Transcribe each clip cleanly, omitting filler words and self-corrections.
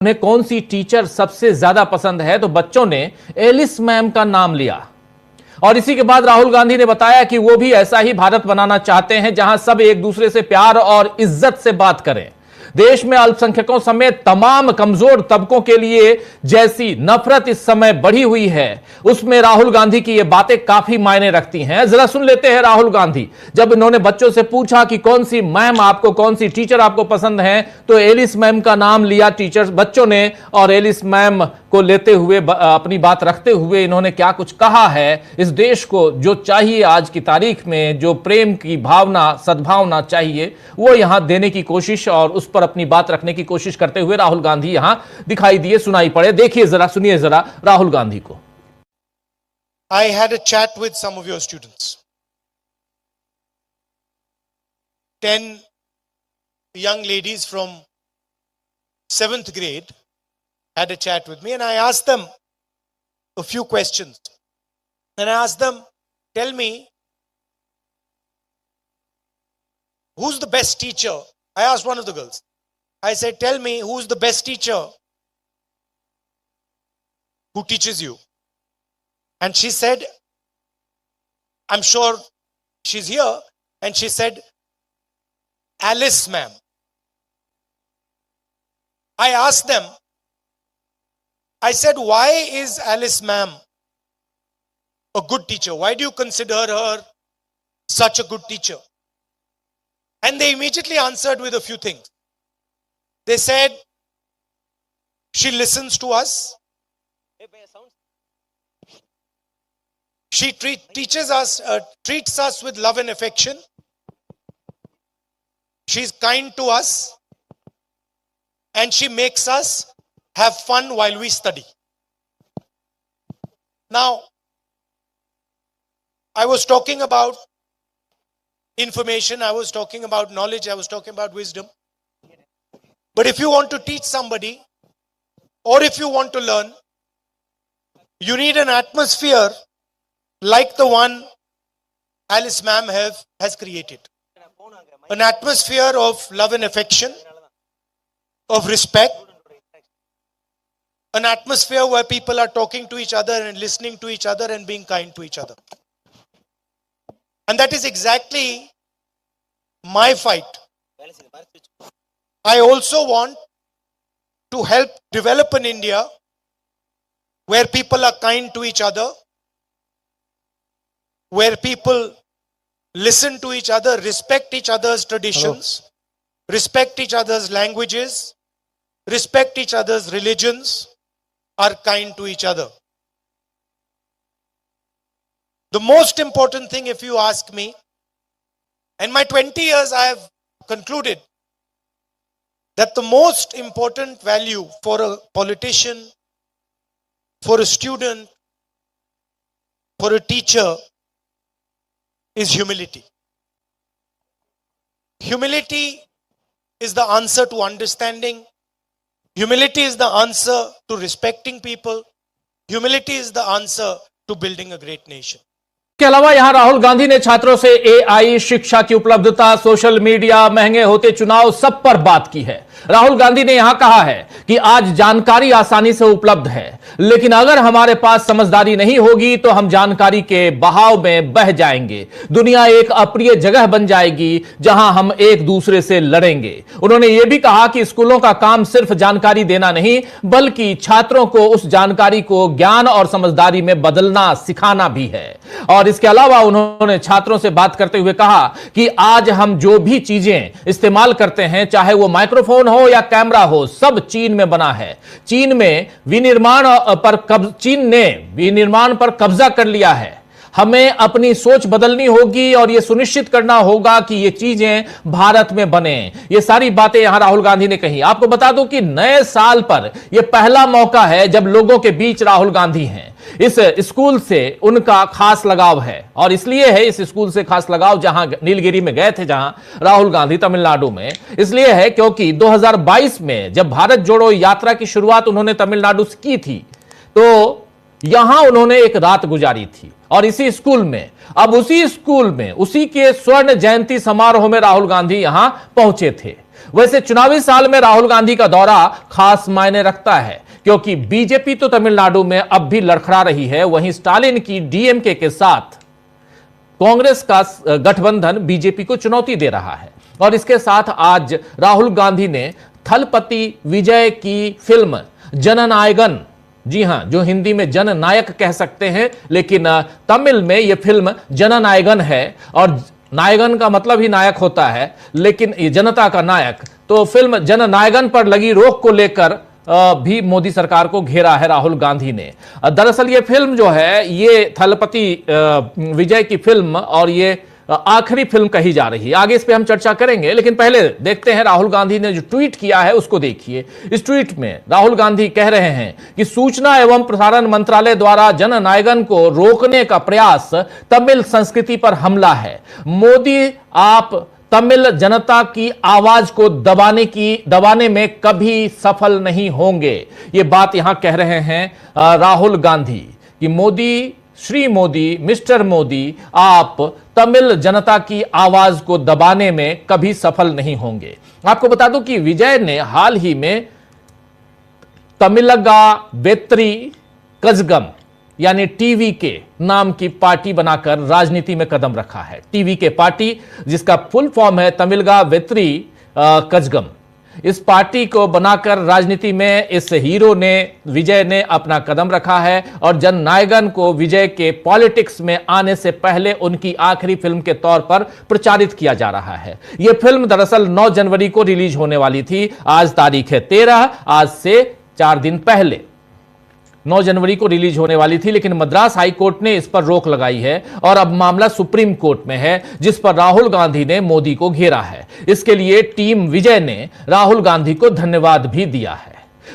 उन्हें कौन सी टीचर सबसे ज्यादा पसंद है, तो बच्चों ने एलिस मैम का नाम लिया। और इसी के बाद राहुल गांधी ने बताया कि वो भी ऐसा ही भारत बनाना चाहते हैं जहां सब एक दूसरे से प्यार और इज्जत से बात करें। देश में अल्पसंख्यकों समेत तमाम कमजोर तबकों के लिए जैसी नफरत इस समय बढ़ी हुई है, उसमें राहुल गांधी की ये बातें काफी मायने रखती हैं। जरा सुन लेते हैं राहुल गांधी। जब इन्होंने बच्चों से पूछा कि कौन सी मैम आपको, कौन सी टीचर आपको पसंद है, तो एलिस मैम का नाम लिया टीचर बच्चों ने। और एलिस मैम को लेते हुए, अपनी बात रखते हुए इन्होंने क्या कुछ कहा है। इस देश को जो चाहिए आज की तारीख में, जो प्रेम की भावना, सद्भावना चाहिए, वो यहां देने की कोशिश और उस पर अपनी बात रखने की कोशिश करते हुए राहुल गांधी यहां दिखाई दिए, सुनाई पड़े। देखिए जरा, सुनिए जरा राहुल गांधी को। I had a chat with some of your students. 10 young ladies from 7th grade had a chat with me, and I asked them a few questions. And I asked them, tell me, who's the best teacher? I asked one of the girls. I said, tell me, who's the best teacher who teaches you? And she said, I'm sure she's here. And she said, Alice ma'am. I asked them, I said, why is Alice ma'am a good teacher? Why do you consider her such a good teacher? And they immediately answered with a few things. They said, she listens to us. She treats us with love and affection. She's kind to us. And she makes us have fun while we study. Now, I was talking about information, I was talking about knowledge, I was talking about wisdom. But if you want to teach somebody, or if you want to learn, you need an atmosphere like the one Alice ma'am has created. An atmosphere of love and affection, of respect, an atmosphere where people are talking to each other and listening to each other and being kind to each other. And that is exactly my fight. I also want to help develop an India where people are kind to each other, where people listen to each other, respect each other's traditions, respect each other's languages, respect each other's religions, are kind to each other. The most important thing, if you ask me, in my 20 years I have concluded that the most important value for a politician, for a student, for a teacher is humility. Humility is the answer to understanding. Humility is the answer to respecting people. Humility is the answer to building a great nation. के अलावा यहां राहुल गांधी ने छात्रों से AI, शिक्षा की उपलब्धता, social media, महंगे होते चुनाव, सब पर बात की है। राहुल गांधी ने यहां कहा है कि आज जानकारी आसानी से उपलब्ध है, लेकिन अगर हमारे पास समझदारी नहीं होगी तो हम जानकारी के बहाव में बह जाएंगे। दुनिया एक अप्रिय जगह बन जाएगी जहां हम एक दूसरे से लड़ेंगे। उन्होंने यह भी कहा कि स्कूलों का काम सिर्फ जानकारी देना नहीं, बल्कि छात्रों को उस जानकारी को ज्ञान और समझदारी में बदलना सिखाना भी है। और इसके अलावा उन्होंने छात्रों से बात करते हुए कहा कि आज हम जो भी चीजें इस्तेमाल करते हैं, चाहे वो माइक्रोफोन हो या कैमरा हो, सब चीन में बना है। चीन ने विनिर्माण पर कब्जा कर लिया है। हमें अपनी सोच बदलनी होगी और यह सुनिश्चित करना होगा कि ये चीजें भारत में बने। ये सारी बातें यहां राहुल गांधी ने कही। आपको बता दूं कि नए साल पर यह पहला मौका है जब लोगों के बीच राहुल गांधी हैं। इस स्कूल से उनका खास लगाव है और इसलिए है इस स्कूल से खास लगाव, जहां नीलगिरी में गए थे, जहां राहुल गांधी तमिलनाडु में, इसलिए है क्योंकि 2022 में जब भारत जोड़ो यात्रा की शुरुआत उन्होंने तमिलनाडु से की थी, तो यहां उन्होंने एक रात गुजारी थी और इसी स्कूल में, अब उसी स्कूल में, उसी के स्वर्ण जयंती समारोह में राहुल गांधी यहां पहुंचे थे। वैसे चुनावी साल में राहुल गांधी का दौरा खास मायने रखता है, क्योंकि बीजेपी तो तमिलनाडु में अब भी लड़खड़ा रही है, वहीं स्टालिन की डीएमके के साथ कांग्रेस का गठबंधन बीजेपी को चुनौती दे रहा है। और इसके साथ आज राहुल गांधी ने थलपति विजय की फिल्म जननायगन, जी हां, जो हिंदी में जननायक कह सकते हैं, लेकिन तमिल में यह फिल्म जननायगन है, और नायगन का मतलब ही नायक होता है, लेकिन ये जनता का नायक, तो फिल्म जननायगन पर लगी रोक को लेकर भी मोदी सरकार को घेरा है राहुल गांधी ने। दरअसल ये फिल्म जो है, ये थलपति विजय की फिल्म, और ये आखिरी फिल्म कही जा रही है। आगे इस पे हम चर्चा करेंगे, लेकिन पहले देखते हैं राहुल गांधी ने जो ट्वीट किया है उसको देखिए। इस ट्वीट में राहुल गांधी कह रहे हैं कि सूचना एवं प्रसारण मंत्रालय द्वारा जननायगन को रोकने का प्रयास तमिल संस्कृति पर हमला है। मोदी, आप तमिल जनता की आवाज को दबाने में कभी सफल नहीं होंगे। ये बात यहां कह रहे हैं राहुल गांधी कि मोदी, श्री मोदी, मिस्टर मोदी, आप तमिल जनता की आवाज को दबाने में कभी सफल नहीं होंगे। आपको बता दूं कि विजय ने हाल ही में तमिलगा वेत्री कजगम यानी टीवी के नाम की पार्टी बनाकर राजनीति में कदम रखा है। टीवी के पार्टी, जिसका फुल फॉर्म है तमिलगा वेत्री कजगम, इस पार्टी को बनाकर राजनीति में इस हीरो ने, विजय ने अपना कदम रखा है, और जननायगन को विजय के पॉलिटिक्स में आने से पहले उनकी आखिरी फिल्म के तौर पर प्रचारित किया जा रहा है। यह फिल्म दरअसल 9 जनवरी को रिलीज होने वाली थी। आज तारीख है 13, आज से 4 दिन पहले 9 जनवरी को रिलीज होने वाली थी, लेकिन मद्रास हाई कोर्ट ने इस पर रोक लगाई है, और अब मामला सुप्रीम कोर्ट में है, जिस पर राहुल गांधी ने मोदी को घेरा है। इसके लिए टीम विजय ने राहुल गांधी को धन्यवाद भी दिया है।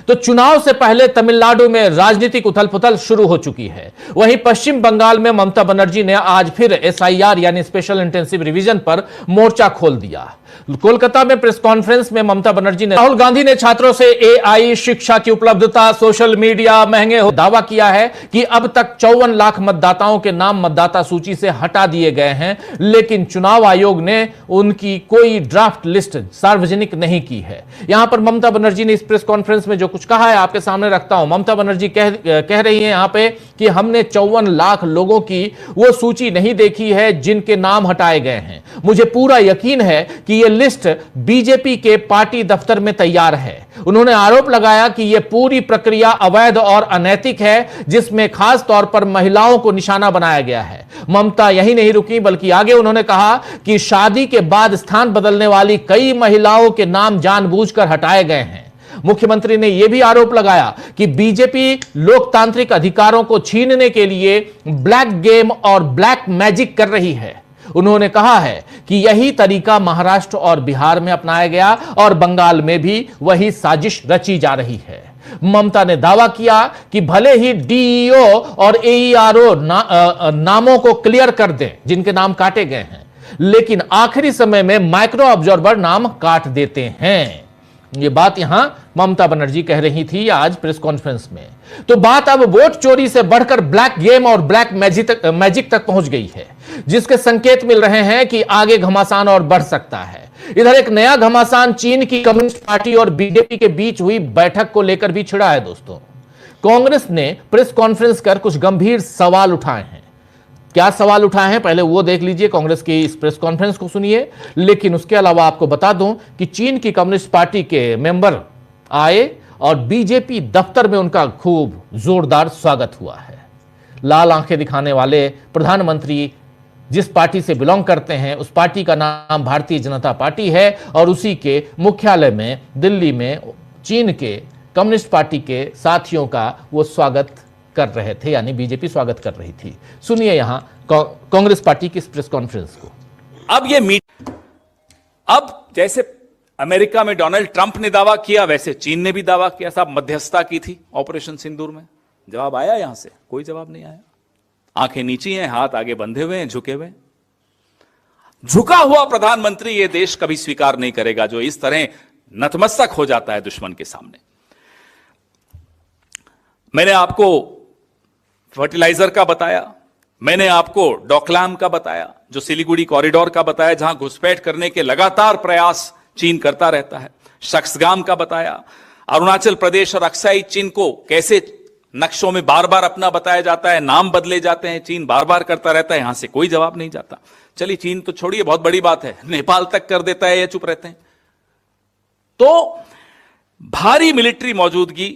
तो चुनाव से पहले तमिलनाडु में राजनीतिक उथल-पुथल शुरू हो चुकी है। वहीं पश्चिम बंगाल में ममता बनर्जी ने आज फिर एसआईआर यानी स्पेशल इंटेंसिव रिवीजन पर मोर्चा खोल दिया। कोलकाता में प्रेस कॉन्फ्रेंस में ममता बनर्जी ने, राहुल गांधी ने छात्रों से एआई शिक्षा की उपलब्धता, सोशल मीडिया महंगे हो, दावा किया है कि अब तक 54 लाख मतदाताओं के नाम मतदाता सूची से हटा दिए गए हैं, लेकिन चुनाव आयोग ने उनकी कोई ड्राफ्ट लिस्ट सार्वजनिक नहीं की है। यहां पर ममता बनर्जी ने इस प्रेस कॉन्फ्रेंस में जो कुछ कहा है आपके सामने रखता हूं। ममता बनर्जी कह रही है यहां पे कि हमने 54 लाख लोगों की वो सूची नहीं देखी है जिनके नाम हटाए गए हैं। मुझे पूरा यकीन है कि यह लिस्ट बीजेपी के पार्टी दफ्तर में तैयार है। उन्होंने आरोप लगाया कि यह पूरी प्रक्रिया अवैध और अनैतिक है, जिसमें खास तौर पर महिलाओं को निशाना बनाया गया है। ममता यही नहीं रुकी, बल्कि आगे उन्होंने कहा कि शादी के बाद स्थान बदलने वाली कई महिलाओं के नाम जानबूझकर हटाए गए हैं। मुख्यमंत्री ने यह भी आरोप लगाया कि बीजेपी लोकतांत्रिक अधिकारों को छीनने के लिए ब्लैक गेम और ब्लैक मैजिक कर रही है। उन्होंने कहा है कि यही तरीका महाराष्ट्र और बिहार में अपनाया गया, और बंगाल में भी वही साजिश रची जा रही है। ममता ने दावा किया कि भले ही डीईओ और एईआरओ नामों को क्लियर कर दें जिनके नाम काटे गए हैं, लेकिन आखिरी समय में माइक्रो ऑब्जर्वर नाम काट देते हैं। यह बात यहां ममता बनर्जी कह रही थी आज प्रेस कॉन्फ्रेंस में। तो बात अब वोट चोरी से बढ़कर ब्लैक गेम और ब्लैक मैजिक तक पहुंच गई है, जिसके संकेत मिल रहे हैं कि आगे घमासान और बढ़ सकता है। इधर एक नया घमासान चीन की कम्युनिस्ट पार्टी और बीजेपी के बीच हुई बैठक को लेकर भी छिड़ा है। दोस्तों, कांग्रेस ने प्रेस कॉन्फ्रेंस कर कुछ गंभीर सवाल उठाए हैं। क्या सवाल उठाए हैं पहले वो देख लीजिए, कांग्रेस की इस प्रेस कॉन्फ्रेंस को सुनिए। लेकिन उसके अलावा आपको बता दूं कि चीन की कम्युनिस्ट पार्टी के मेंबर आए और बीजेपी दफ्तर में उनका खूब जोरदार स्वागत हुआ है। लाल आंखें दिखाने वाले प्रधानमंत्री जिस पार्टी से बिलोंग करते हैं, उस पार्टी का नाम भारतीय जनता पार्टी है, और उसी के मुख्यालय में दिल्ली में चीन के कम्युनिस्ट पार्टी के साथियों का वो स्वागत कर रहे थे, यानी बीजेपी स्वागत कर रही थी। सुनिए यहां कांग्रेस पार्टी की प्रेस कॉन्फ्रेंस को। अब जैसे अमेरिका में डोनाल्ड ट्रंप ने दावा किया, वैसे चीन ने भी दावा किया। साहब, मध्यस्थता की थी ऑपरेशन सिंदूर में। जवाब आया यहां से? कोई जवाब नहीं आया। आंखें नीची हैं, हाथ आगे बंधे हुए हैं, झुके हुए। झुका हुआ प्रधानमंत्री ये देश कभी स्वीकार नहीं करेगा, जो इस तरह नतमस्तक हो जाता है दुश्मन के सामने। मैंने आपको फर्टिलाइजर का बताया, मैंने आपको डोकलाम का बताया, जो सिलीगुड़ी कॉरिडोर का बताया, जहां घुसपैठ करने के लगातार प्रयास चीन करता रहता है। शक्सगाम का बताया, अरुणाचल प्रदेश और अक्साई चीन को कैसे नक्शों में बार बार अपना बताया जाता है, नाम बदले जाते हैं, चीन बार बार करता रहता है, यहां से कोई जवाब नहीं जाता। चलिए चीन तो छोड़िए, बहुत बड़ी बात है, नेपाल तक कर देता है, ये चुप रहते हैं। तो भारी मिलिट्री मौजूदगी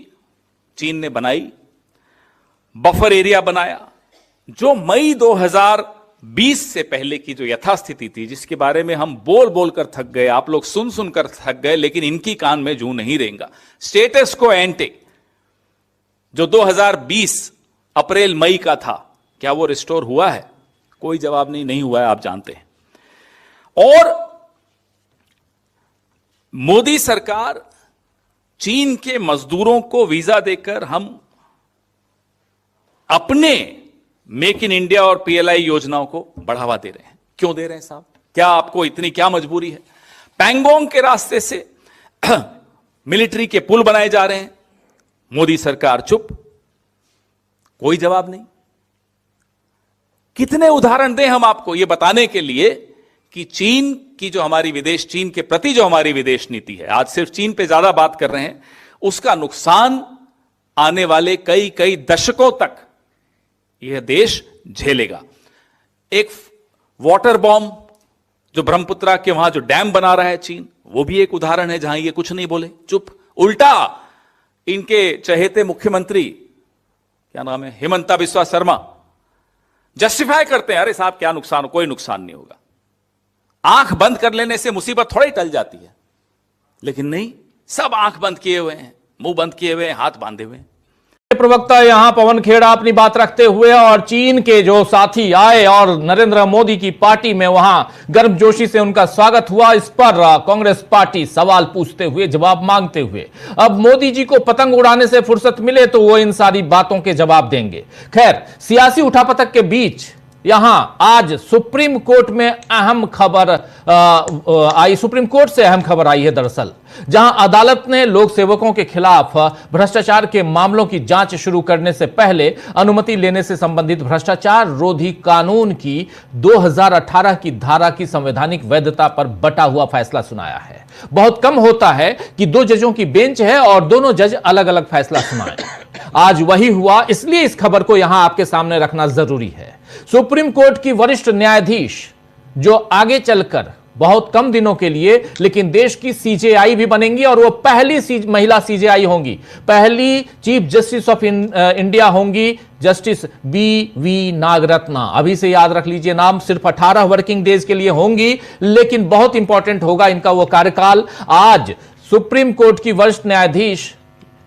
चीन ने बनाई, बफर एरिया बनाया, जो मई 2020 से पहले की जो यथास्थिति थी, जिसके बारे में हम बोल बोलकर थक गए, आप लोग सुन सुनकर थक गए, लेकिन इनकी कान में जूं नहीं रहेगा। स्टेटस को एंटे जो 2020 अप्रैल मई का था, क्या वो रिस्टोर हुआ है? कोई जवाब नहीं हुआ है, आप जानते हैं। और मोदी सरकार चीन के मजदूरों को वीजा देकर हम अपने मेक इन इंडिया और पीएलआई योजनाओं को बढ़ावा दे रहे हैं। क्यों दे रहे हैं साहब? क्या आपको इतनी क्या मजबूरी है? पैंगोंग के रास्ते से मिलिट्री के पुल बनाए जा रहे हैं, मोदी सरकार चुप, कोई जवाब नहीं। कितने उदाहरण दें हम आपको ये बताने के लिए कि चीन की जो हमारी विदेश, चीन के प्रति जो हमारी विदेश नीति है, आज सिर्फ चीन पे ज्यादा बात कर रहे हैं, उसका नुकसान आने वाले कई कई दशकों तक यह देश झेलेगा। एक वाटर बॉम्ब जो ब्रह्मपुत्रा के वहां जो डैम बना रहा है चीन, वो भी एक उदाहरण है जहां ये कुछ नहीं बोले, चुप। उल्टा इनके चहेते मुख्यमंत्री, क्या नाम है, हिमंता बिस्वा शर्मा, जस्टिफाई करते हैं, अरे साहब क्या नुकसान, कोई नुकसान नहीं होगा। आंख बंद कर लेने से मुसीबत थोड़ी टल जाती है, लेकिन नहीं, सब आंख बंद किए हुए हैं, मुंह बंद किए हुए हैं, हाथ बांधे हुए हैं। प्रवक्ता यहां पवन खेड़ा अपनी बात रखते हुए, और चीन के जो साथी आए और नरेंद्र मोदी की पार्टी में वहां गर्मजोशी से उनका स्वागत हुआ, इस पर कांग्रेस पार्टी सवाल पूछते हुए, जवाब मांगते हुए। अब मोदी जी को पतंग उड़ाने से फुर्सत मिले तो वो इन सारी बातों के जवाब देंगे। खैर, सियासी उठापटक के बीच यहां आज सुप्रीम कोर्ट में अहम खबर आई, सुप्रीम कोर्ट से अहम खबर आई है दरअसल, जहां अदालत ने लोक सेवकों के खिलाफ भ्रष्टाचार के मामलों की जांच शुरू करने से पहले अनुमति लेने से संबंधित भ्रष्टाचार रोधी कानून की 2018 की धारा की संवैधानिक वैधता पर बटा हुआ फैसला सुनाया है। बहुत कम होता है कि दो जजों की बेंच है और दोनों जज अलग अलग फैसला सुनाएं। आज वही हुआ, इसलिए इस खबर को यहां आपके सामने रखना जरूरी है। सुप्रीम कोर्ट की वरिष्ठ न्यायाधीश, जो आगे चलकर बहुत कम दिनों के लिए लेकिन देश की सीजेआई भी बनेंगी, और वो पहली महिला सीजेआई होंगी, पहली चीफ जस्टिस ऑफ इंडिया होंगी जस्टिस बी नागरत्ना। अभी से याद रख लीजिए नाम, सिर्फ 18 वर्किंग डेज के लिए होंगी, लेकिन बहुत इंपॉर्टेंट होगा इनका वो कार्यकाल। आज सुप्रीम कोर्ट की वरिष्ठ न्यायाधीश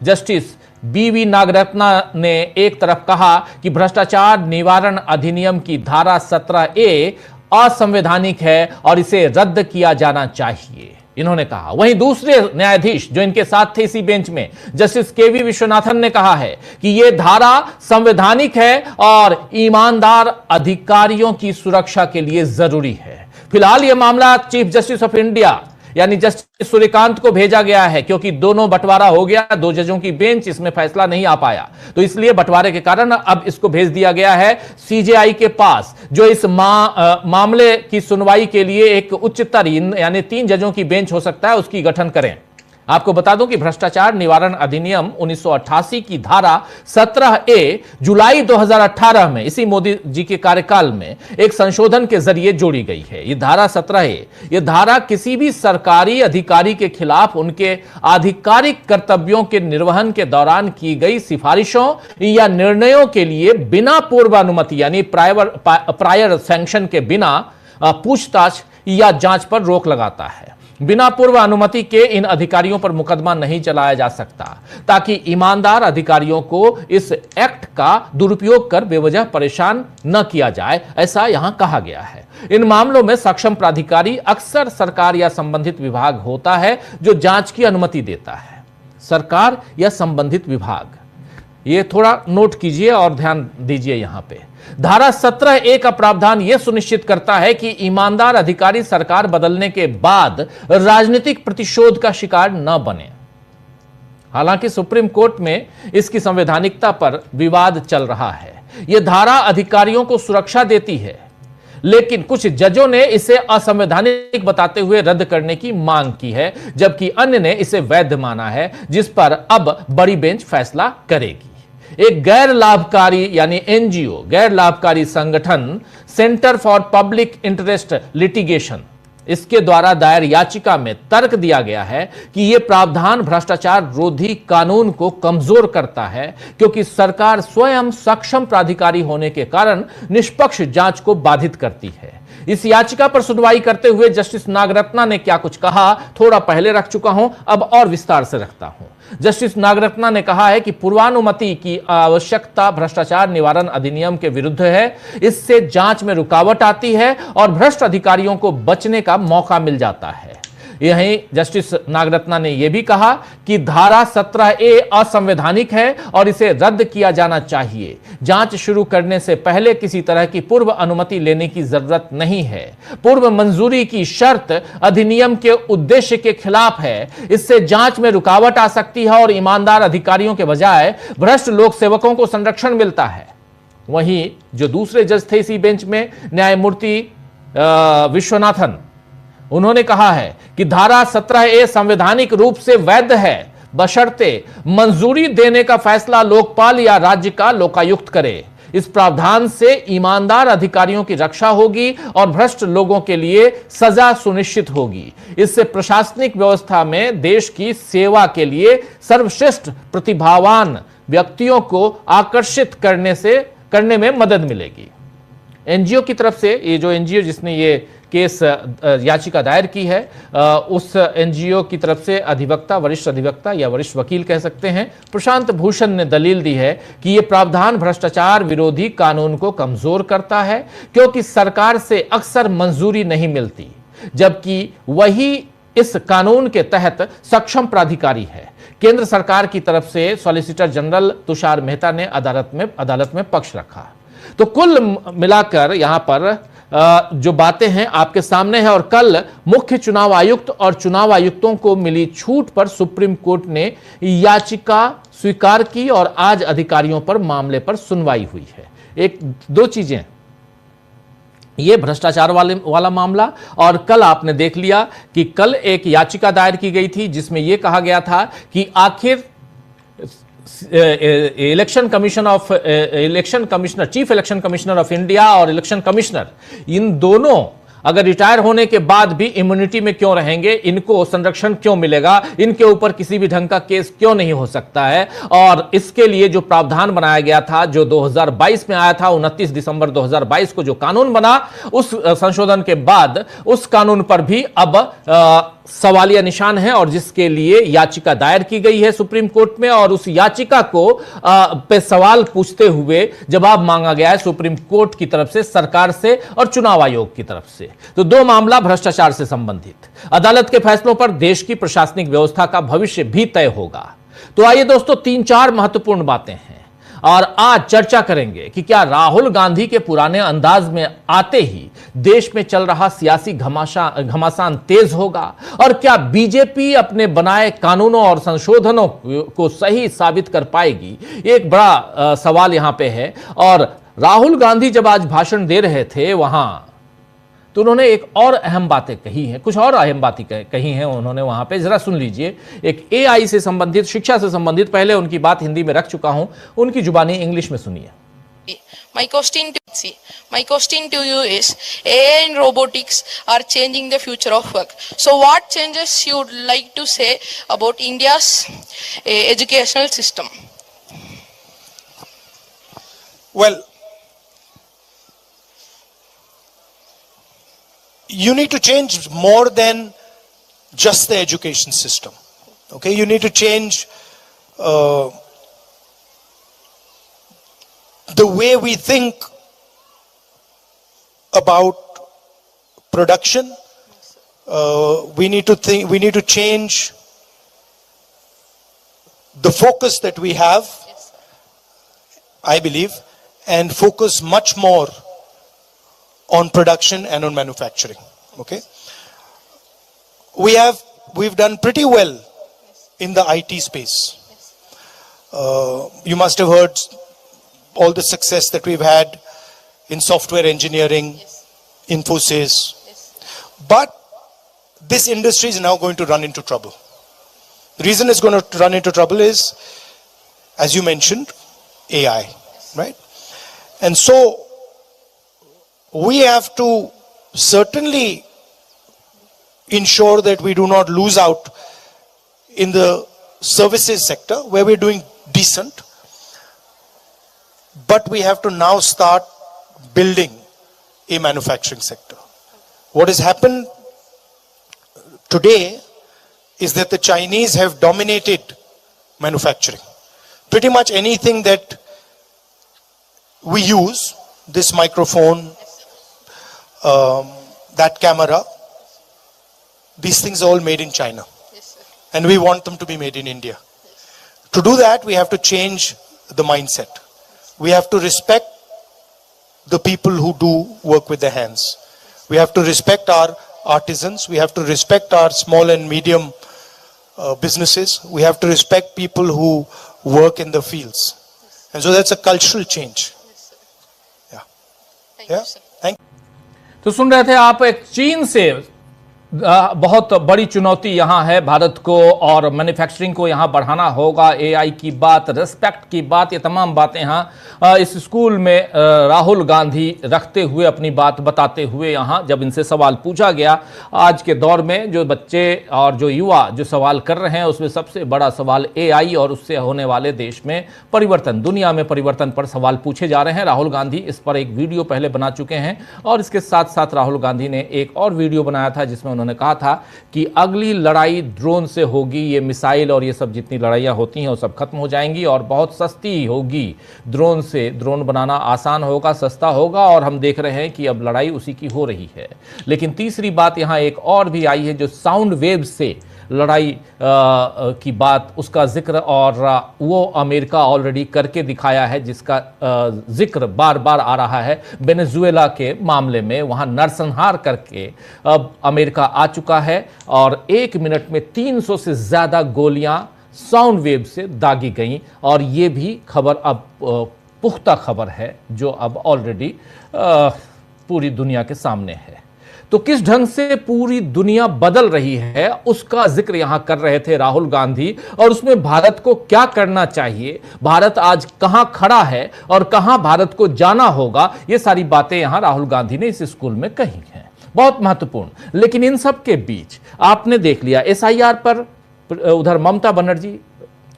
जस्टिस बी नागरत्ना ने एक तरफ कहा कि भ्रष्टाचार निवारण अधिनियम की धारा 17A असंवैधानिक है और इसे रद्द किया जाना चाहिए, इन्होंने कहा। वहीं दूसरे न्यायाधीश जो इनके साथ थे इसी बेंच में, जस्टिस केवी विश्वनाथन ने कहा है कि यह धारा संवैधानिक है और ईमानदार अधिकारियों की सुरक्षा के लिए जरूरी है। फिलहाल यह मामला चीफ जस्टिस ऑफ इंडिया यानी जस्टिस सूर्यकांत को भेजा गया है, क्योंकि दोनों बंटवारा हो गया, दो जजों की बेंच, इसमें फैसला नहीं आ पाया, तो इसलिए बंटवारे के कारण अब इसको भेज दिया गया है सीजेआई के पास, जो इस मामले की सुनवाई के लिए एक उच्चतर यानी 3 जजों की बेंच हो सकता है, उसकी गठन करें। आपको बता दूं कि भ्रष्टाचार निवारण अधिनियम 1988 की धारा 17A जुलाई 2018 में इसी मोदी जी के कार्यकाल में एक संशोधन के जरिए जोड़ी गई है। यह धारा 17A, यह धारा किसी भी सरकारी अधिकारी के खिलाफ उनके आधिकारिक कर्तव्यों के निर्वहन के दौरान की गई सिफारिशों या निर्णयों के लिए बिना पूर्वानुमति यानी प्रायर सैंक्शन के बिना पूछताछ या जांच पर रोक लगाता है। बिना पूर्व अनुमति के इन अधिकारियों पर मुकदमा नहीं चलाया जा सकता, ताकि ईमानदार अधिकारियों को इस एक्ट का दुरुपयोग कर बेवजह परेशान न किया जाए, ऐसा यहां कहा गया है। इन मामलों में सक्षम प्राधिकारी अक्सर सरकार या संबंधित विभाग होता है जो जांच की अनुमति देता है। सरकार या संबंधित विभाग, ये थोड़ा नोट कीजिए और ध्यान दीजिए यहां पे। धारा 17A का प्रावधान यह सुनिश्चित करता है कि ईमानदार अधिकारी सरकार बदलने के बाद राजनीतिक प्रतिशोध का शिकार न बने। हालांकि सुप्रीम कोर्ट में इसकी संवैधानिकता पर विवाद चल रहा है। यह धारा अधिकारियों को सुरक्षा देती है, लेकिन कुछ जजों ने इसे असंवैधानिक बताते हुए रद्द करने की मांग की है, जबकि अन्य ने इसे वैध माना है, जिस पर अब बड़ी बेंच फैसला करेगी। एक गैर लाभकारी यानी एनजीओ गैर लाभकारी संगठन centre for public interest litigation, इसके द्वारा दायर याचिका में तर्क दिया गया है कि यह प्रावधान भ्रष्टाचार रोधी कानून को कमजोर करता है, क्योंकि सरकार स्वयं सक्षम प्राधिकारी होने के कारण निष्पक्ष जांच को बाधित करती है। इस याचिका पर सुनवाई करते हुए जस्टिस नागरत्ना ने क्या कुछ कहा, थोड़ा पहले रख चुका हूं, अब और विस्तार से रखता हूं। जस्टिस नागरत्ना ने कहा है कि पूर्वानुमति की आवश्यकता भ्रष्टाचार निवारण अधिनियम के विरुद्ध है। इससे जांच में रुकावट आती है और भ्रष्ट अधिकारियों को बचने का मौका मिल जाता है। यहीं जस्टिस नागरत्ना ने यह भी कहा कि धारा 17A असंवैधानिक है और इसे रद्द किया जाना चाहिए। जांच शुरू करने से पहले किसी तरह की पूर्व अनुमति लेने की जरूरत नहीं है। पूर्व मंजूरी की शर्त अधिनियम के उद्देश्य के खिलाफ है। इससे जांच में रुकावट आ सकती है और ईमानदार अधिकारियों के बजाय भ्रष्ट लोक सेवकों को संरक्षण मिलता है। वहीं जो दूसरे जज थे इसी बेंच में, न्यायमूर्ति विश्वनाथन, उन्होंने कहा है कि धारा 17A संवैधानिक रूप से वैध है, बशर्ते मंजूरी देने का फैसला लोकपाल या राज्य का लोकायुक्त करे। इस प्रावधान से ईमानदार अधिकारियों की रक्षा होगी और भ्रष्ट लोगों के लिए सजा सुनिश्चित होगी। इससे प्रशासनिक व्यवस्था में देश की सेवा के लिए सर्वश्रेष्ठ प्रतिभावान व्यक्तियों को आकर्षित करने में मदद मिलेगी। एनजीओ की तरफ से, ये जो एनजीओ जिसने ये केस याचिका दायर की है, उस एनजीओ की तरफ से अधिवक्ता, वरिष्ठ अधिवक्ता या वरिष्ठ वकील कह सकते हैं, प्रशांत भूषण ने दलील दी है कि यह प्रावधान भ्रष्टाचार विरोधी कानून को कमजोर करता है, क्योंकि सरकार से अक्सर मंजूरी नहीं मिलती, जबकि वही इस कानून के तहत सक्षम प्राधिकारी है। केंद्र सरकार की तरफ से सॉलिसिटर जनरल तुषार मेहता ने अदालत में पक्ष रखा। तो कुल मिलाकर यहां पर जो बातें हैं आपके सामने है। और कल मुख्य चुनाव आयुक्त और चुनाव आयुक्तों को मिली छूट पर सुप्रीम कोर्ट ने याचिका स्वीकार की और आज अधिकारियों पर मामले पर सुनवाई हुई है। एक दो चीजें, ये भ्रष्टाचार वाला मामला, और कल आपने देख लिया कि कल एक याचिका दायर की गई थी जिसमें यह कहा गया था कि आखिर election commissioner, chief election commissioner of India और इलेक्शन कमिश्नर, इन दोनों अगर रिटायर होने के बाद भी इम्यूनिटी में क्यों रहेंगे, इनको संरक्षण क्यों मिलेगा, इनके ऊपर किसी भी ढंग का केस क्यों नहीं हो सकता है। और इसके लिए जो प्रावधान बनाया गया था, जो 2022 में आया था, 29 दिसंबर 2022 को जो कानून बना, उस संशोधन के बाद उस कानून पर भी अब सवालिया निशान है और जिसके लिए याचिका दायर की गई है सुप्रीम कोर्ट में। और उस याचिका को पे सवाल पूछते हुए जवाब मांगा गया है सुप्रीम कोर्ट की तरफ से, सरकार से और चुनाव आयोग की तरफ से। तो दो मामला भ्रष्टाचार से संबंधित। अदालत के फैसलों पर देश की प्रशासनिक व्यवस्था का भविष्य भी तय होगा। तो आइए दोस्तों, 3-4 महत्वपूर्ण बातें हैं और आज चर्चा करेंगे कि क्या राहुल गांधी के पुराने अंदाज में आते ही देश में चल रहा सियासी घमासान तेज होगा, और क्या बीजेपी अपने बनाए कानूनों और संशोधनों को सही साबित कर पाएगी। एक बड़ा सवाल यहां पे है। और राहुल गांधी जब आज भाषण दे रहे थे वहां, तो उन्होंने एक और अहम बातें कही हैं, कुछ और अहम बातें कही हैं उन्होंने वहां पे, जरा सुन लीजिए। एक एआई से संबंधित, शिक्षा से संबंधित, पहले उनकी बात हिंदी में रख चुका हूं, उनकी जुबानी इंग्लिश में सुनिए। My question to you is, AI and robotics are changing the future of work. So what changes you would like to say about India's educational system? Well, you need to change more than just the education system. Okay, you need to change the way we think about production. We need to change the focus that we have, I believe, and focus much more on production and on manufacturing. Okay, we've done pretty well in the IT space. You must have heard all the success that we've had in software engineering, Infosys. But this industry is now going to run into trouble. The reason it's going to run into trouble is, as you mentioned, AI, right? And so we have to certainly ensure that we do not lose out in the services sector where we're doing decent, but we have to now start building a manufacturing sector. What has happened today is that the Chinese have dominated manufacturing. Pretty much anything that we use, this microphone, that camera, these things are all made in China. And we want them to be made in India. To do that, we have to change the mindset. We have to respect the people who do work with their hands. We have to respect our artisans. We have to respect our small and medium businesses. We have to respect people who work in the fields. And so that's a cultural change. Yeah. Thank Yeah. you, sir. Thank तो सुन रहे थे आप, एक चीन से बहुत बड़ी चुनौती यहां है भारत को, और मैन्युफैक्चरिंग को यहां बढ़ाना होगा। एआई की बात, रिस्पेक्ट की बात, ये तमाम बातें यहां इस स्कूल में राहुल गांधी रखते हुए, अपनी बात बताते हुए, यहां जब इनसे सवाल पूछा गया, आज के दौर में जो बच्चे और जो युवा जो सवाल कर रहे हैं, उसमें सबसे बड़ा सवाल एआई और उससे होने वाले देश में परिवर्तन, दुनिया में परिवर्तन पर सवाल पूछे जा रहे हैं। राहुल गांधी इस पर एक वीडियो पहले बना चुके हैं, और इसके साथ साथ राहुल गांधी ने एक और वीडियो बनाया था जिसमें उन्होंने कहा था कि अगली लड़ाई ड्रोन से होगी, ये मिसाइल और ये सब जितनी लड़ाइयां होती हैं वो सब खत्म हो जाएंगी और बहुत सस्ती होगी। ड्रोन से, ड्रोन बनाना आसान होगा, सस्ता होगा, और हम देख रहे हैं कि अब लड़ाई उसी की हो रही है। लेकिन तीसरी बात यहां एक और भी आई है, जो साउंड वेव से लड़ाई की बात, उसका जिक्र, और वो अमेरिका ऑलरेडी करके दिखाया है, जिसका जिक्र बार बार आ रहा है। वेनेजुएला के मामले में वहां नरसंहार करके अब अमेरिका आ चुका है, और 1 मिनट में 300 से ज्यादा गोलियां साउंड वेव से दागी गई, और ये भी खबर अब पुख्ता खबर है जो अब ऑलरेडी पूरी दुनिया के सामने है। तो किस ढंग से पूरी दुनिया बदल रही है, उसका जिक्र यहां कर रहे थे राहुल गांधी, और उसमें भारत को क्या करना चाहिए, भारत आज कहां खड़ा है और कहां भारत को जाना होगा, ये सारी बातें यहां राहुल गांधी ने इस स्कूल में कही हैं। बहुत महत्वपूर्ण। लेकिन इन सब के बीच आपने देख लिया, एसआईआर पर उधर ममता बनर्जी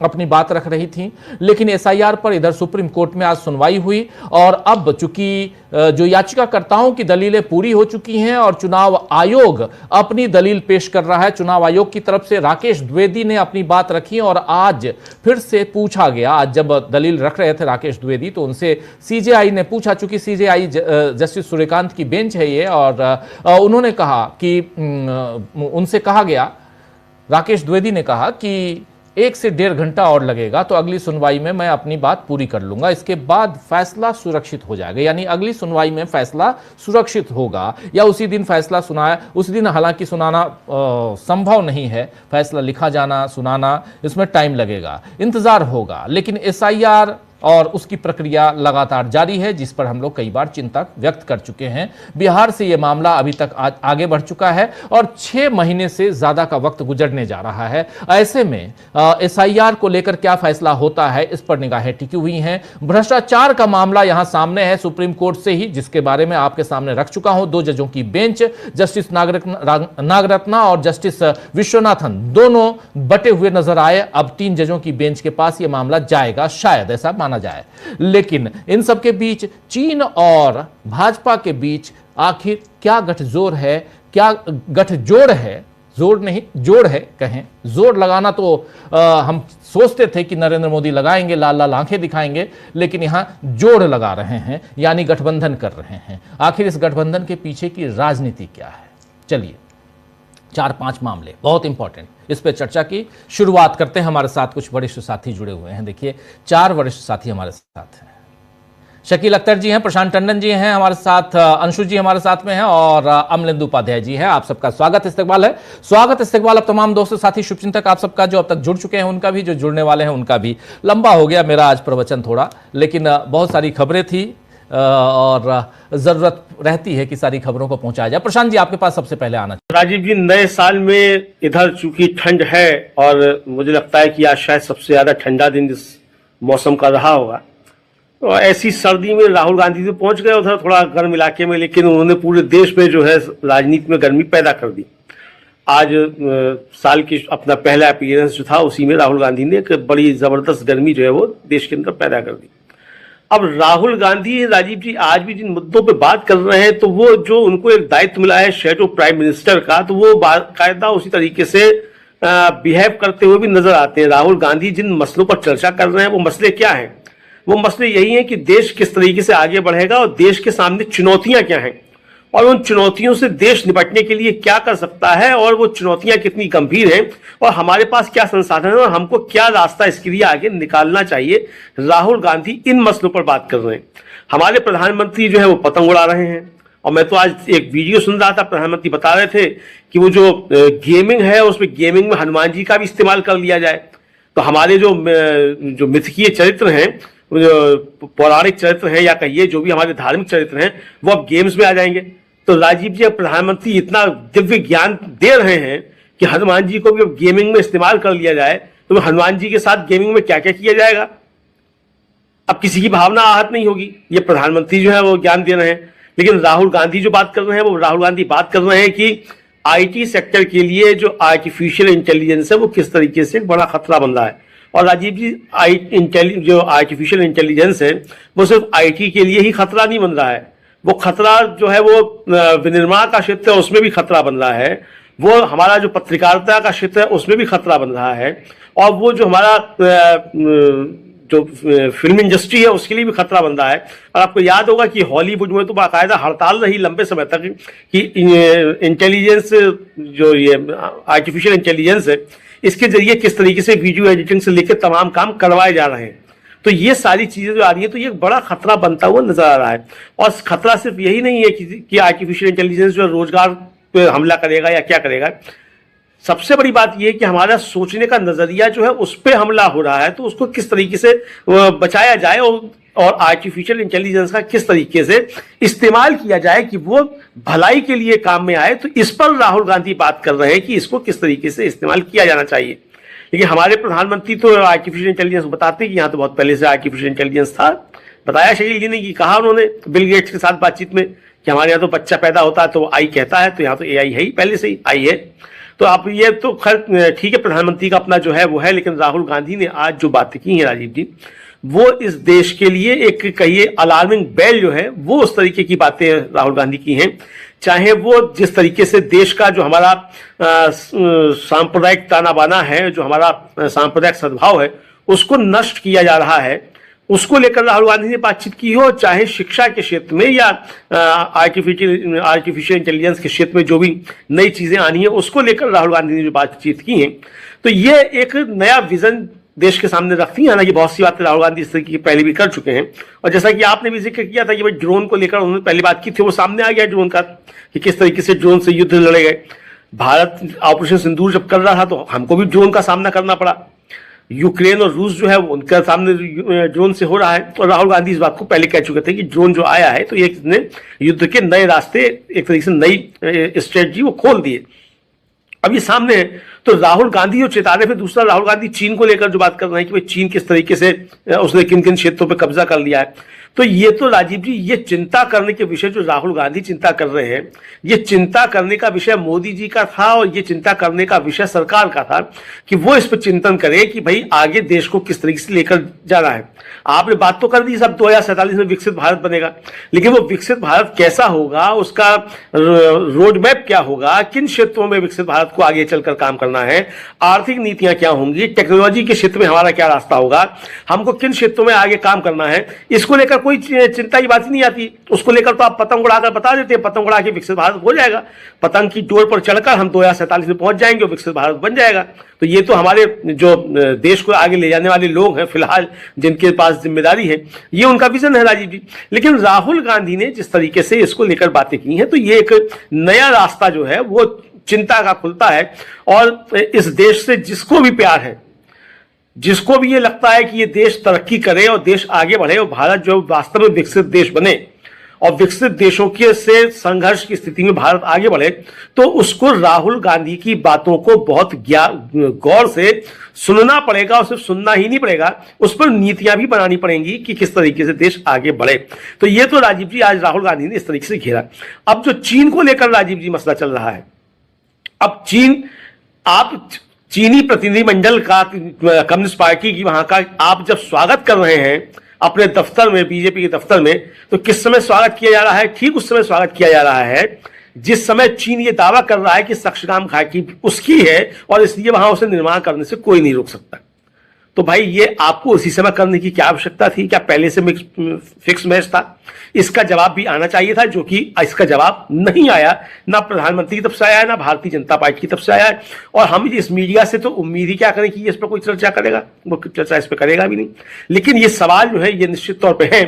अपनी बात रख रही थी, लेकिन एसआईआर पर इधर सुप्रीम कोर्ट में आज सुनवाई हुई, और अब चूंकि जो याचिकाकर्ताओं की दलीलें पूरी हो चुकी हैं और चुनाव आयोग अपनी दलील पेश कर रहा है, चुनाव आयोग की तरफ से राकेश द्विवेदी ने अपनी बात रखी, और आज फिर से पूछा गया, आज जब दलील रख रहे थे राकेश द्विवेदी तो उनसे सीजेआई ने पूछा, चूंकि सीजेआई जस्टिस सूर्यकांत की बेंच है ये, और उन्होंने कहा कि उनसे कहा गया, राकेश द्विवेदी ने कहा कि 1 से 1.5 घंटा और लगेगा, तो अगली सुनवाई में मैं अपनी बात पूरी कर लूंगा, इसके बाद फैसला सुरक्षित हो जाएगा। यानी अगली सुनवाई में फैसला सुरक्षित होगा, या उसी दिन फैसला सुनाया, उसी दिन हालांकि सुनाना संभव नहीं है, फैसला लिखा जाना, सुनाना, इसमें टाइम लगेगा, इंतजार होगा। लेकिन एसआईआर और उसकी प्रक्रिया लगातार जारी है, जिस पर हम लोग कई बार चिंता व्यक्त कर चुके हैं। बिहार से यह मामला अभी तक आगे बढ़ चुका है, और 6 महीने से ज्यादा का वक्त गुजरने जा रहा है। ऐसे में एसआईआर को लेकर क्या फैसला होता है, इस पर निगाहें टिकी हुई हैं। भ्रष्टाचार का मामला यहां सामने है सुप्रीम कोर्ट से ही, जिसके बारे में आपके सामने रख चुका हूं। 2 जजों की बेंच, जस्टिस नागरत्ना और जस्टिस विश्वनाथन, दोनों बटे हुए नजर आए। अब 3 जजों की बेंच के पास यह मामला जाएगा, शायद ऐसा माना जाए। लेकिन इन सब के बीच चीन और भाजपा के बीच आखिर क्या गठजोड़ है, क्या गठजोड़ है, जोड़ नहीं जोड़ है कहें, जोड़ लगाना तो हम सोचते थे कि नरेंद्र मोदी लगाएंगे, लाल लाल आंखें दिखाएंगे, लेकिन यहां जोड़ लगा रहे हैं, यानी गठबंधन कर रहे हैं। आखिर इस गठबंधन के पीछे की राजनीति क्या है? चलिए, 4-5 मामले बहुत इंपॉर्टेंट, इस पे चर्चा की शुरुआत करते हैं। हमारे साथ कुछ वरिष्ठ साथी जुड़े हुए हैं। देखिए, 4 वरिष्ठ साथी हमारे साथ हैं। शकील अख्तर जी हैं, प्रशांत टंडन जी हैं हमारे साथ, अंशु जी हमारे साथ में हैं, और अमलेंदु उपाध्याय जी हैं। आप सबका स्वागत इस्तकबाल है। स्वागत इस्तकबाल अब तमाम दोस्तों, साथी, शुभचिंतक आप सबका, जो अब तक जुड़ चुके हैं उनका भी, जो जुड़ने वाले हैं उनका भी। लंबा हो गया मेरा आज प्रवचन थोड़ा, लेकिन बहुत सारी खबरें थी, और जरूरत रहती है कि सारी खबरों को पहुंचाया जाए। प्रशांत जी, आपके पास सबसे पहले आना चाहिए। राजीव जी, नए साल में इधर चूंकि ठंड है और मुझे लगता है कि आज शायद सबसे ज्यादा ठंडा दिन इस मौसम का रहा होगा, तो ऐसी सर्दी में राहुल गांधी तो पहुंच गए उधर थोड़ा गर्म इलाके में, लेकिन उन्होंने पूरे देश में जो है राजनीति में गर्मी पैदा कर दी। आज साल की अपना पहला अपीयरेंस जो था उसी में राहुल गांधी ने एक बड़ी जबरदस्त गर्मी जो है वो देश के अंदर पैदा कर दी। अब राहुल गांधी, राजीव जी, आज भी जिन मुद्दों पे बात कर रहे हैं तो वो जो उनको एक दायित्व मिला है शैडो प्राइम मिनिस्टर का, तो वो बाकायदा उसी तरीके से बिहेव करते हुए भी नजर आते हैं। राहुल गांधी जिन मसलों पर चर्चा कर रहे हैं वो मसले क्या हैं? वो मसले यही हैं कि देश किस तरीके से आगे बढ़ेगा और देश के सामने चुनौतियां क्या हैं और उन चुनौतियों से देश निपटने के लिए क्या कर सकता है और वो चुनौतियां कितनी गंभीर हैं और हमारे पास क्या संसाधन है और हमको क्या रास्ता इसके लिए आगे निकालना चाहिए। राहुल गांधी इन मसलों पर बात कर रहे हैं। हमारे प्रधानमंत्री जो है वो पतंग उड़ा रहे हैं और मैं तो आज एक वीडियो सुन रहा था, प्रधानमंत्री बता रहे थे कि वो जो गेमिंग है उसमें गेमिंग में हनुमान जी का भी इस्तेमाल कर लिया जाए। तो हमारे जो मिथकीय चरित्र हैं, पौराणिक चरित्र हैं या कहिए जो भी हमारे धार्मिक चरित्र हैं, वो अब गेम्स में आ जाएंगे। तो राजीव जी, अब प्रधानमंत्री इतना दिव्य ज्ञान दे रहे हैं कि हनुमान जी को भी अब गेमिंग में इस्तेमाल कर लिया जाए, तो हनुमान जी के साथ गेमिंग में क्या क्या किया जाएगा? अब किसी की भावना आहत नहीं होगी। ये प्रधानमंत्री जो है वो ज्ञान दे रहे हैं, लेकिन राहुल गांधी जो बात कर रहे हैं वो राहुल गांधी बात कर रहे हैं कि आईटी सेक्टर के लिए जो आर्टिफिशियल इंटेलिजेंस है वो किस तरीके से एक बड़ा खतरा बन रहा है। और राजीव जी, जो आर्टिफिशियल इंटेलिजेंस है वो सिर्फ आईटी के लिए ही खतरा नहीं बन रहा है, वो खतरा जो है वो विनिर्माण का क्षेत्र है उसमें भी खतरा बन रहा है, वो हमारा जो पत्रकारिता का क्षेत्र है उसमें भी खतरा बन रहा है, और वो जो हमारा जो फिल्म इंडस्ट्री है उसके लिए भी खतरा बन रहा है। और आपको याद होगा कि हॉलीवुड में तो बाकायदा हड़ताल रही लंबे समय तक कि इंटेलिजेंस, जो ये आर्टिफिशियल इंटेलिजेंस है, इसके जरिए किस तरीके से वीडियो एडिटिंग से लेकर तमाम काम करवाए जा रहे हैं। तो ये सारी चीजें जो आ रही है तो ये बड़ा खतरा बनता हुआ नजर आ रहा है। और खतरा सिर्फ यही नहीं है कि आर्टिफिशियल इंटेलिजेंस जो रोजगार पे हमला करेगा या क्या करेगा। सबसे बड़ी बात यह है कि हमारा सोचने का नजरिया जो है उस पर हमला हो रहा है, तो उसको किस तरीके से बचाया जाए और आर्टिफिशियल इंटेलिजेंस का किस तरीके से इस्तेमाल किया जाए कि वो भलाई के लिए काम में आए। तो इस पर राहुल गांधी बात कर रहे हैं कि इसको किस तरीके से इस्तेमाल किया जाना चाहिए। लेकिन हमारे प्रधानमंत्री तो आर्टिफिशियल इंटेलिजेंस बताते हैं कि यहाँ तो बहुत पहले से आर्टिफिशियल इंटेलिजेंस था। बताया शकील जी ने कि कहा उन्होंने बिल गेट्स के साथ बातचीत में कि हमारे यहाँ तो बच्चा पैदा होता है तो आई कहता है, तो यहाँ तो एआई है ही, पहले से ही आई है। तो आप ये तो खैर ठीक है, प्रधानमंत्री का अपना जो है वो है, लेकिन राहुल गांधी ने आज जो बातें की हैं राजीव जी, वो इस देश के लिए एक कहिए अलार्मिंग बेल जो है वो उस तरीके की बातें राहुल गांधी की हैं। चाहे वो जिस तरीके से देश का जो हमारा सांप्रदायिक ताना बाना है, जो हमारा सांप्रदायिक सद्भाव है, उसको नष्ट किया जा रहा है, उसको लेकर राहुल गांधी ने बातचीत की हो, चाहे शिक्षा के क्षेत्र में या आर्टिफिशियल इंटेलिजेंस के क्षेत्र में जो भी नई चीजें आनी है उसको लेकर राहुल गांधी ने जो बातचीत की है। तो ये एक नया विजन देश के सामने रखती है। हालांकि बहुत सी बातें राहुल गांधी इस तरीके की पहले भी कर चुके हैं, और जैसा कि आपने भी जिक्र किया था कि भाई ड्रोन को लेकर उन्होंने पहली बात की थी, वो सामने आ गया ड्रोन का कि किस तरीके से ड्रोन से युद्ध लड़े गए। भारत ऑपरेशन सिंदूर जब कर रहा था तो हमको भी ड्रोन का सामना करना पड़ा। यूक्रेन और रूस जो है वो उनका सामने ड्रोन से हो रहा है, और राहुल गांधी इस बात को पहले कह चुके थे कि ड्रोन जो आया है तो ये इसने युद्ध के नए रास्ते, एक तरीके से नई स्ट्रेटजी वो खोल दिए। अब ये सामने है, तो राहुल गांधी जो चेता रहे, फिर दूसरा राहुल गांधी चीन को लेकर जो बात कर रहे हैं कि भाई चीन किस तरीके से उसने किन किन क्षेत्रों पे कब्जा कर लिया है। तो ये तो राजीव जी, ये चिंता करने के विषय जो राहुल गांधी चिंता कर रहे हैं, ये चिंता करने का विषय मोदी जी का था और ये चिंता करने का विषय सरकार का था कि वो इस पर चिंतन करे कि भाई आगे देश को किस तरीके से लेकर जाना है। आपने बात तो कर दी सब 2047 में विकसित भारत बनेगा, लेकिन वो विकसित भारत कैसा होगा, उसका रोड मैप क्या होगा, किन क्षेत्रों में विकसित भारत को आगे चलकर काम करना है, आर्थिक नीतियां क्या होंगी, टेक्नोलॉजी के क्षेत्र में हमारा क्या रास्ता होगा, हमको किन क्षेत्रों में आगे काम करना है, इसको लेकर कोई चिंता की बात ही नहीं आती। उसको लेकर तो आप पतंग उड़ाकर बता देते हैं, पतंग उड़ा के विकसित भारत हो जाएगा, पतंग की डोर पर चढ़कर हम 2047 में पहुंच जाएंगे और विकसित भारत बन जाएगा। तो ये तो हमारे जो देश को आगे ले जाने वाले लोग हैं फिलहाल जिनके पास जिम्मेदारी है, ये उनका विजन है राजीव जी। लेकिन राहुल गांधी ने जिस तरीके से इसको लेकर बातें की हैं, तो ये एक नया रास्ता जो है वो चिंता का खुलता है। और इस देश से जिसको भी प्यार है, जिसको भी ये लगता है कि ये देश तरक्की करे और देश आगे बढ़े और भारत जो वास्तव में विकसित देश बने और विकसित देशों के से संघर्ष की स्थिति में भारत आगे बढ़े, तो उसको राहुल गांधी की बातों को बहुत गौर से सुनना पड़ेगा। और सिर्फ सुनना ही नहीं पड़ेगा, उस पर नीतियां भी बनानी पड़ेंगी कि किस तरीके से देश आगे बढ़े। तो ये तो राजीव जी आज राहुल गांधी ने इस तरीके से घेरा। अब जो चीन को लेकर राजीव जी मसला चल रहा है, अब चीन, आप चीनी प्रतिनिधिमंडल का कम्युनिस्ट पार्टी की वहां का आप जब स्वागत कर रहे हैं अपने दफ्तर में, बीजेपी के दफ्तर में, तो किस समय स्वागत किया जा रहा है? ठीक उस समय स्वागत किया जा रहा है जिस समय चीन ये दावा कर रहा है कि सक्सेना घाटी उसकी है और इसलिए वहां उसे निर्माण करने से कोई नहीं रोक सकता। तो भाई ये आपको उसी समय करने की क्या आवश्यकता थी? क्या पहले से फिक्स मैच था? इसका जवाब भी आना चाहिए था, जो कि इसका जवाब नहीं आया, ना प्रधानमंत्री की तरफ से आया, ना भारतीय जनता पार्टी की तरफ से आया। और हम इस मीडिया से तो उम्मीद ही क्या करें कि इस पर कोई चर्चा करेगा, वो चर्चा इस पर करेगा भी नहीं। लेकिन ये सवाल जो है ये निश्चित तौर पर है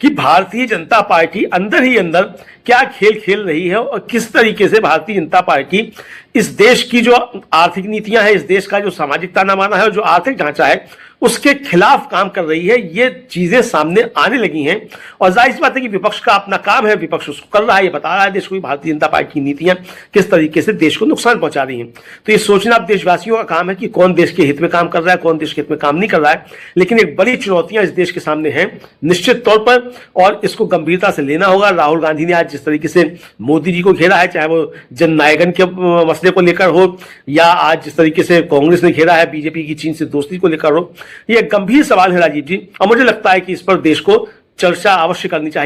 कि भारतीय जनता पार्टी अंदर ही अंदर क्या खेल खेल रही है और किस तरीके से भारतीय जनता पार्टी इस देश की जो आर्थिक नीतियां हैं, इस देश का जो सामाजिक ताना बाना है और जो आर्थिक ढांचा है उसके खिलाफ काम कर रही है। ये चीजें सामने आने लगी हैं और जाहिर सी बात है कि विपक्ष का अपना काम है, विपक्ष उसको कर रहा है, ये बता रहा है देश को भारतीय जनता पार्टी की नीतियां किस तरीके से देश को नुकसान पहुंचा रही हैं। तो ये सोचना अब देशवासियों का काम है कि कौन देश के हित में काम कर रहा है, कौन देश के हित में काम नहीं कर रहा है। लेकिन एक बड़ी चुनौतियां इस देश के सामने हैं निश्चित तौर पर, और इसको गंभीरता से लेना होगा। राहुल गांधी ने आज जिस तरीके से मोदी जी को घेरा है, चाहे वो जननायकन के मसले को लेकर हो या आज जिस तरीके से कांग्रेस ने घेरा है बीजेपी की चीन से दोस्ती को लेकर हो, ये एक गंभीर सवाल है राजीव जी। और मुझे लगता है कि इस पर देश को चर्चा अवश्य करनी चाहिए।